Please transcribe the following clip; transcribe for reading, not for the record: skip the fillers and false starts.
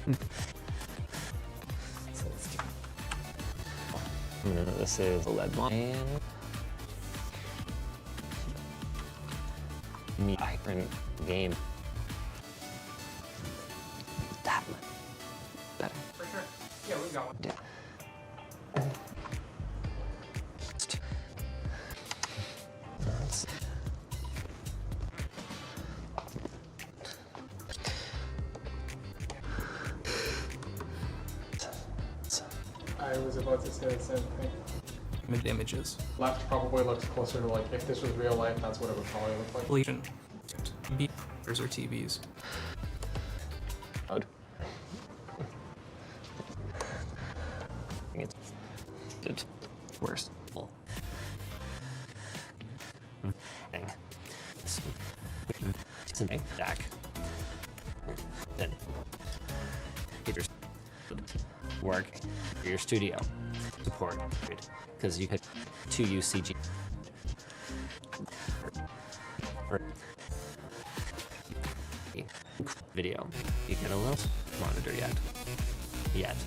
So let's do. This is a LED line. Me, different game. That one. Better. For sure. Yeah, we got one. Yeah. I was about to say the same thing. Images. Left probably looks closer to like, if this was real life, that's what it would probably look like. Legion. Beepers or TVs. It's worse. It's an Jack. Then get your work for your studio support because you could 2 UCG or video. You get a little monitor yet.